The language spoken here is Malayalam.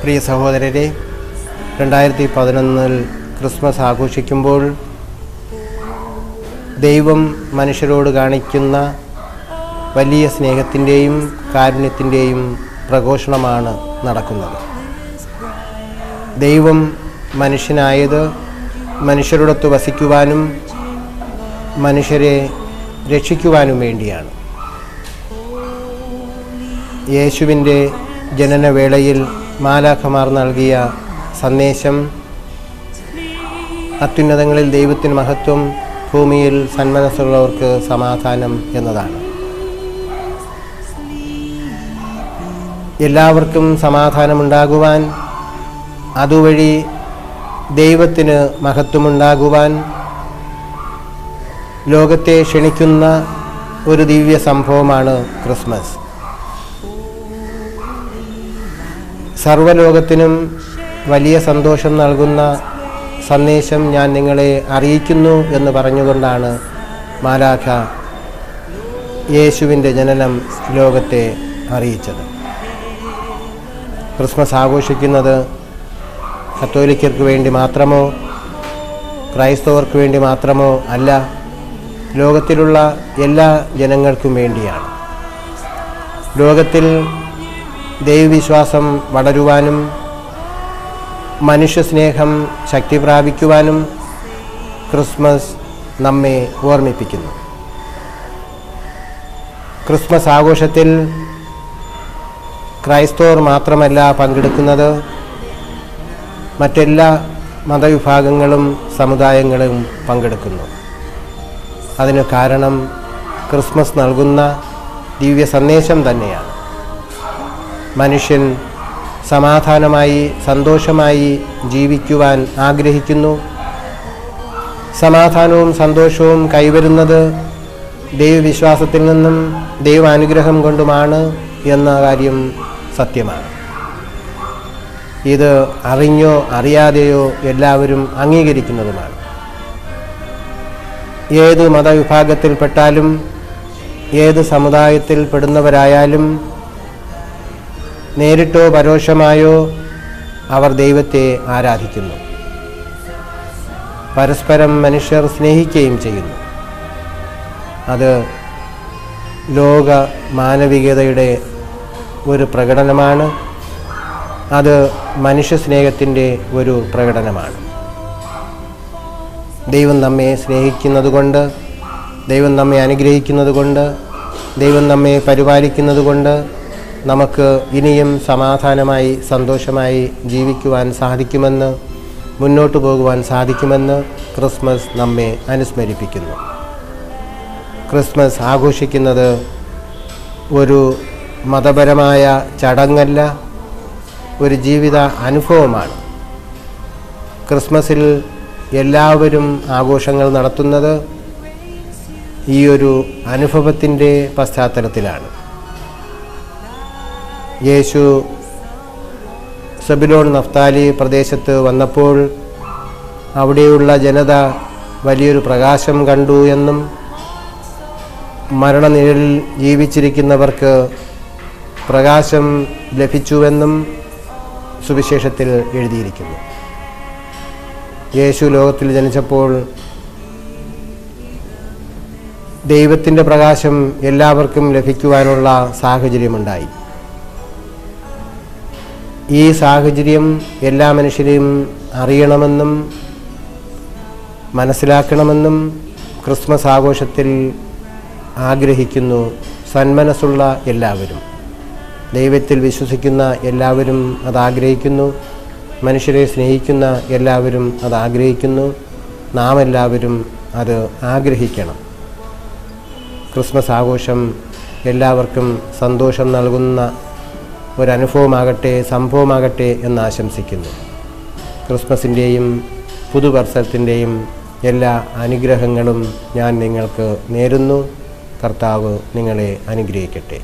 പ്രിയ സഹോദരരെ, 2011 ക്രിസ്മസ് ആഘോഷിക്കുമ്പോൾ ദൈവം മനുഷ്യരോട് കാണിക്കുന്ന വലിയ സ്നേഹത്തിൻ്റെയും കാരുണ്യത്തിൻ്റെയും പ്രഘോഷണമാണ് നടക്കുന്നത്. ദൈവം മനുഷ്യനായത് മനുഷ്യരോടൊത്ത് വസിക്കുവാനും മനുഷ്യരെ രക്ഷിക്കുവാനും വേണ്ടിയാണ്. യേശുവിൻ്റെ ജനനവേളയിൽ മാലാഖമാർ നൽകിയ സന്ദേശം അത്യുന്നതങ്ങളിൽ ദൈവത്തിന് മഹത്വം, ഭൂമിയിൽ സന്മനസ്സുള്ളവർക്ക് സമാധാനം എന്നതാണ്. എല്ലാവർക്കും സമാധാനമുണ്ടാകുവാൻ, അതുവഴി ദൈവത്തിന് മഹത്വമുണ്ടാകുവാൻ ലോകത്തെ ക്ഷണിക്കുന്ന ഒരു ദിവ്യ സംഭവമാണ് ക്രിസ്മസ്. സർവ്വലോകത്തിനും വലിയ സന്തോഷം നൽകുന്ന സന്ദേശം ഞാൻ നിങ്ങളെ അറിയിക്കുന്നു എന്ന് പറഞ്ഞുകൊണ്ടാണ് മാലാഖ യേശുവിൻ്റെ ജനനം ലോകത്തെ അറിയിച്ചത്. ക്രിസ്മസ് ആഘോഷിക്കുന്നത് കത്തോലിക്കർക്ക് വേണ്ടി മാത്രമോ ക്രൈസ്തവർക്ക് വേണ്ടി മാത്രമോ അല്ല, ലോകത്തിലുള്ള എല്ലാ ജനങ്ങൾക്കും വേണ്ടിയാണ്. ലോകത്തിൽ ദൈവവിശ്വാസം വളരുവാനും മനുഷ്യസ്നേഹം ശക്തി പ്രാപിക്കുവാനും ക്രിസ്മസ് നമ്മെ ഓർമ്മിപ്പിക്കുന്നു. ക്രിസ്മസ് ആഘോഷത്തിൽ ക്രൈസ്തവർ മാത്രമല്ല പങ്കെടുക്കുന്നത്, മറ്റെല്ലാ മതവിഭാഗങ്ങളും സമുദായങ്ങളും പങ്കെടുക്കുന്നു. അതിന് കാരണം ക്രിസ്മസ് നൽകുന്ന ദിവ്യ സന്ദേശം തന്നെയാണ്. മനുഷ്യൻ സമാധാനമായി സന്തോഷമായി ജീവിക്കുവാൻ ആഗ്രഹിക്കുന്നു. സമാധാനവും സന്തോഷവും കൈവരുന്നത് ദൈവവിശ്വാസത്തിൽ നിന്നും ദൈവാനുഗ്രഹം കൊണ്ടുമാണ് എന്ന കാര്യം സത്യമാണ്. ഇത് അറിഞ്ഞോ അറിയാതെയോ എല്ലാവരും അംഗീകരിക്കുന്നതുമാണ്. ഏത് മതവിഭാഗത്തിൽപ്പെട്ടാലും ഏത് സമുദായത്തിൽ പെടുന്നവരായാലും നേരിട്ടോ പരോക്ഷമായോ അവർ ദൈവത്തെ ആരാധിക്കുന്നു. പരസ്പരം മനുഷ്യർ സ്നേഹിക്കുകയും ചെയ്യുന്നു. അത് ലോക മാനവികതയുടെ ഒരു പ്രകടനമാണ്. അത് മനുഷ്യസ്നേഹത്തിൻ്റെ ഒരു പ്രകടനമാണ്. ദൈവം നമ്മെ സ്നേഹിക്കുന്നതുകൊണ്ട്, ദൈവം നമ്മെ അനുഗ്രഹിക്കുന്നതുകൊണ്ട്, ദൈവം നമ്മെ പരിപാലിക്കുന്നതുകൊണ്ട് നമുക്ക് ഇനിയും സമാധാനമായി സന്തോഷമായി ജീവിക്കുവാൻ സാധിക്കുമെന്ന്, മുന്നോട്ട് പോകുവാൻ സാധിക്കുമെന്ന് ക്രിസ്മസ് നമ്മെ അനുസ്മരിപ്പിക്കുന്നു. ക്രിസ്മസ് ആഘോഷിക്കുന്നത് ഒരു മതപരമായ ചടങ്ങല്ല, ഒരു ജീവിത അനുഭവമാണ്. ക്രിസ്മസിൽ എല്ലാവരും ആഘോഷങ്ങൾ നടത്തുന്നത് ഈ ഒരു അനുഭവത്തിൻ്റെ പശ്ചാത്തലത്തിലാണ്. യേശു സെബുലോൺ നഫ്താലി പ്രദേശത്ത് വന്നപ്പോൾ അവിടെയുള്ള ജനത വലിയൊരു പ്രകാശം കണ്ടു എന്നും മരണനിഴലിൽ ജീവിച്ചിരിക്കുന്നവർക്ക് പ്രകാശം ലഭിച്ചുവെന്നും സുവിശേഷത്തിൽ എഴുതിയിരിക്കുന്നു. യേശു ലോകത്തിൽ ജനിച്ചപ്പോൾ ദൈവത്തിൻ്റെ പ്രകാശം എല്ലാവർക്കും ലഭിക്കുവാനുള്ള സാഹചര്യമുണ്ടായി. ഈ സാഹചര്യം എല്ലാ മനുഷ്യരെയും അറിയണമെന്നും മനസ്സിലാക്കണമെന്നും ക്രിസ്മസ് ആഘോഷത്തിൽ ആഗ്രഹിക്കുന്നു. സന്മനസ്സുള്ള എല്ലാവരും, ദൈവത്തിൽ വിശ്വസിക്കുന്ന എല്ലാവരും അതാഗ്രഹിക്കുന്നു. മനുഷ്യരെ സ്നേഹിക്കുന്ന എല്ലാവരും അതാഗ്രഹിക്കുന്നു. നാം എല്ലാവരും അത് ആഗ്രഹിക്കണം. ക്രിസ്മസ് ആഘോഷം എല്ലാവർക്കും സന്തോഷം നൽകുന്ന ഒരനുഭവമാകട്ടെ, സംഭവമാകട്ടെ എന്ന് ആശംസിക്കുന്നു. ക്രിസ്മസിൻ്റെയും പുതുവർഷത്തിൻ്റെയും എല്ലാ അനുഗ്രഹങ്ങളും ഞാൻ നിങ്ങൾക്ക് നേരുന്നു. കർത്താവ് നിങ്ങളെ അനുഗ്രഹിക്കട്ടെ.